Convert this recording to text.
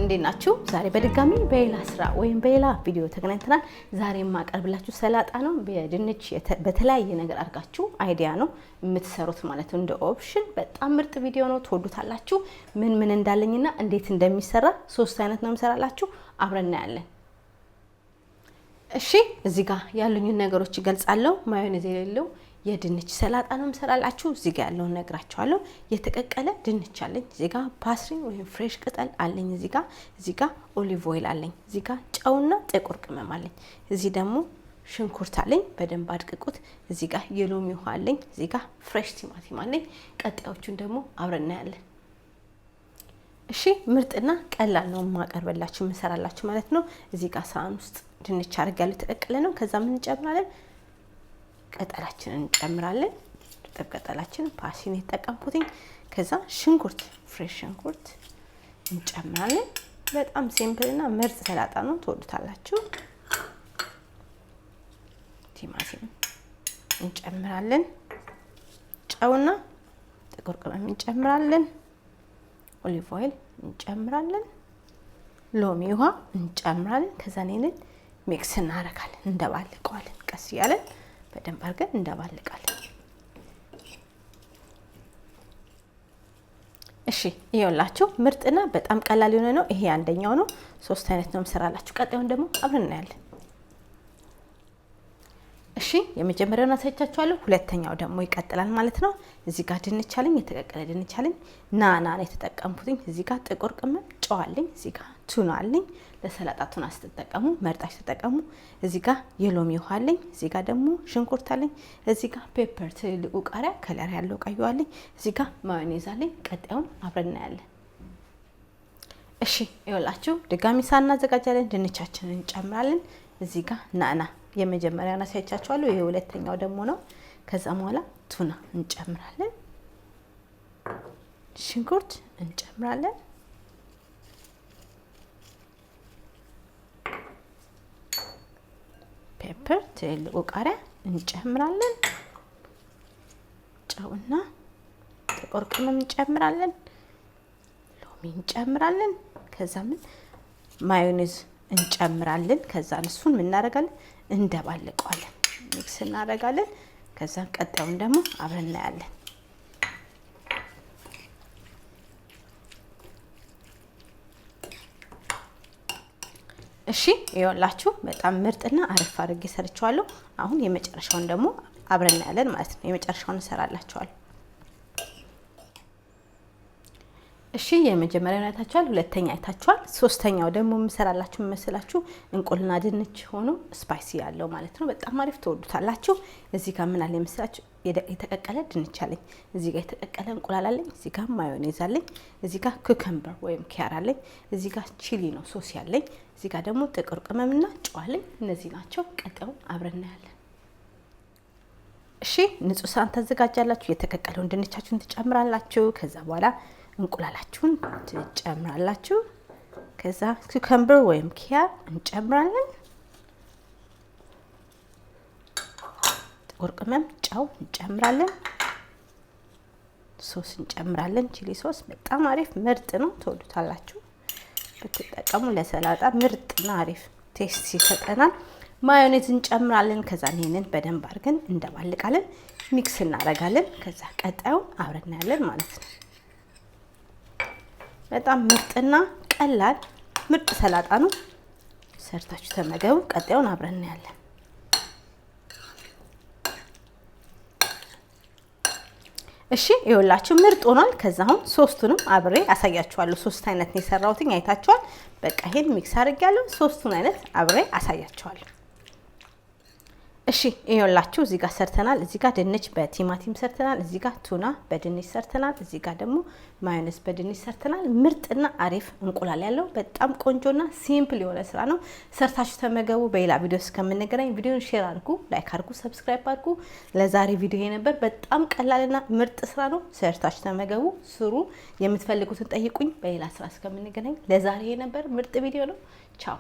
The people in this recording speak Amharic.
እንዴት ናችሁ? ዛሬ በድጋሚ በሌላ ስራ ወይም በሌላ ቪዲዮ ተገናኝተናል። ዛሬ የማቀርብላችሁ ሰላጣ ነው። በድንች በተለያየ ነገር አድርጋችሁ አይዲያ ነው የምትሰሩት ማለት ነው። እንደ ኦፕሽን በጣም ምርጥ ቪዲዮ ነው፣ ትወዱታላችሁ። ምን እንዳለኝና እንዴት እንደሚሰራ ሶስት አይነት ነው የምሰራላችሁ። አብረን እናያለን። እሺ፣ እዚህ ጋር ያሉኝን ነገሮች ይገልጻለሁ። ማዮኔዝ የሌለው የድንች ሰላጣ ነው የምሰራላችሁ። እዚህ ጋር ያለውን ነግራችኋለሁ። የተቀቀለ ድንች አለኝ። እዚህ ጋር ፓስሪ ወይም ፍሬሽ ቅጠል አለኝ። እዚህ ጋር ኦሊቭ ኦይል አለኝ። እዚህ ጋር ጨውና ጥቁር ቅመም አለኝ። እዚህ ደግሞ ሽንኩርት አለኝ፣ በደንብ አድቅቁት። እዚህ ጋር የሎሚ ውሃ አለኝ። እዚህ ጋር ፍሬሽ ቲማቲም አለኝ። ቀጣዮቹን ደግሞ አብረን እናያለን። እሺ፣ ምርጥና ቀላል ነው የማቀርብላችሁ የምሰራላችሁ ማለት ነው። እዚህ ጋር ሳህን ውስጥ ድንች አድርጋለሁ፣ የተቀቀለ ነው። ከዛ ምን እንጨምራለን? ቅጠላችንን እንጨምራለን። ጥብ ቅጠላችን ፓሲን የተጠቀምኩትኝ። ከዛ ሽንኩርት ፍሬሽ ሽንኩርት እንጨምራለን። በጣም ሲምፕልና ምርጥ ሰላጣ ነው፣ ትወዱታላችሁ። ቲማቲም እንጨምራለን። ጨውና ጥቁር ቅመም እንጨምራለን። ኦሊቭ ኦይል እንጨምራለን። ሎሚ ውሃ እንጨምራለን። ከዛ ነን ሚክስ እናደርጋለን፣ እንደባልቀዋለን። ቀስ እያለን በደንብ አድርገን እንደባልቃለን። እሺ፣ ይኸውላችሁ ምርጥና በጣም ቀላል የሆነ ነው። ይሄ አንደኛው ነው። ሶስት አይነት ነው የምሰራላችሁ። ቀጣዩን ደግሞ አብረን እናያለን። እሺ፣ የመጀመሪያውን አሳይቻችኋለሁ። ሁለተኛው ደግሞ ይቀጥላል ማለት ነው። እዚህ ጋር ድንች አለኝ፣ የተቀቀለ ድንች አለኝ። ናና ነው የተጠቀምኩትኝ። እዚህ ጋር ጥቁር ቅመም፣ ጨው አለኝ። እዚህ ጋር ቱና አለኝ። ለሰላጣ ቱና ስትጠቀሙ መርጣችሁ ተጠቀሙ። እዚህ ጋር የሎሚ ውሃ አለኝ። እዚህ ጋር ደግሞ ሽንኩርት አለኝ። እዚህ ጋር ፔፐር ትልቁ ቃሪያ ከለር ያለው ቀዩ አለኝ። እዚህ ጋር ማዮኔዝ አለኝ። ቀጣዩን አብረን እናያለን። እሺ፣ ይኸውላችሁ ድጋሚ ሳናዘጋጃለን። ድንቻችንን እንጨምራለን። እዚህ ጋር ናና የመጀመሪያውን አሳይቻችኋለሁ። ይሄ ሁለተኛው ደግሞ ነው። ከዛ በኋላ ቱና እንጨምራለን። ሽንኩርት እንጨምራለን። ፔፐር ትልቁ ቃሪያ እንጨምራለን። ጨውና ጥቁር ቅመም እንጨምራለን። ሎሚ እንጨምራለን። ከዛ ማዮኔዝ እንጨምራለን። ከዛ እሱን ምን እናደርጋለን? እንደባልቀዋለን፣ ሚክስ እናደርጋለን። ከዛ ቀጣዩን ደግሞ አብረን እናያለን። እሺ፣ ይኸውላችሁ በጣም ምርጥና አሪፍ አድርጌ ሰርቻለሁ። አሁን የመጨረሻውን ደግሞ አብረን እናያለን ማለት ነው። የመጨረሻውን እሰራላችኋለሁ። እሺ፣ የመጀመሪያውን አይታችኋል፣ ሁለተኛ አይታችኋል። ሶስተኛው ደግሞ የምሰራላችሁ መስላችሁ እንቁላልና ድንች ሆኖ ስፓይሲ ያለው ማለት ነው። በጣም አሪፍ ትወዱታላችሁ። እዚህ ጋር ምን አለ መስላችሁ? የተቀቀለ ድንች አለኝ። እዚህ ጋር የተቀቀለ እንቁላል አለኝ። እዚህ ጋር ማዮኔዝ አለኝ። እዚህ ጋር ኩከምበር ወይም ኪያር አለኝ። እዚህ ጋር ቺሊ ነው ሶስ ያለኝ። እዚህ ጋር ደግሞ ጥቁር ቅመምና ጨው አለኝ። እነዚህ ናቸው። ቀጣዩን አብረን እናያለን። እሺ፣ ንጹህ ሳህን ታዘጋጃላችሁ። የተቀቀለውን ድንቻችሁን ትጨምራላችሁ። ከዛ በኋላ እንቁላላችሁን ትጨምራላችሁ። ከዛ ኩከምበር ወይም ኪያር እንጨምራለን። ጥቁር ቅመም፣ ጨው እንጨምራለን። ሶስ እንጨምራለን። ቺሊ ሶስ በጣም አሪፍ ምርጥ ነው፣ ትወዱታላችሁ። ብትጠቀሙ ለሰላጣ ምርጥና አሪፍ ቴስት ይሰጠናል። ማዮኔዝ እንጨምራለን። ከዛ ይሄንን በደንብ አድርገን እንደባልቃለን፣ ሚክስ እናደርጋለን። ከዛ ቀጣዩን አብረን እናያለን ማለት ነው። በጣም ምርጥና ቀላል ምርጥ ሰላጣ ነው። ሰርታችሁ ተመገቡ። ቀጣዩን አብረን እናያለን። እሺ፣ ይኸውላችሁ ምርጥ ሆኗል። ከዛ አሁን ሶስቱንም አብሬ አሳያችኋለሁ። ሶስት አይነት ነው የሰራሁትኝ፣ አይታችኋል። በቃ ይሄን ሚክስ አድርጌያለሁ። ሶስቱን አይነት አብሬ አሳያችኋለሁ። እሺ፣ ይኸውላችሁ እዚህ ጋር ሰርተናል። እዚህ ጋር ድንች በቲማቲም ሰርተናል። እዚህ ጋር ቱና በድንች ሰርተናል። እዚህ ጋር ደግሞ ማዮኔዝ በድንች ሰርተናል። ምርጥና አሪፍ እንቁላል ያለው በጣም ቆንጆና ሲምፕል የሆነ ስራ ነው። ሰርታችሁ ተመገቡ። በሌላ ቪዲዮ እስከምንገናኝ ቪዲዮን ሼር አድርጉ፣ ላይክ አድርጉ፣ ሰብስክራይብ አድርጉ። ለዛሬ ቪዲዮ ነበር። በጣም ቀላልና ምርጥ ስራ ነው። ሰርታችሁ ተመገቡ፣ ስሩ። የምትፈልጉትን ጠይቁኝ። በሌላ ስራ እስከምንገናኝ ለዛሬ ነበር። ምርጥ ቪዲዮ ነው። ቻው።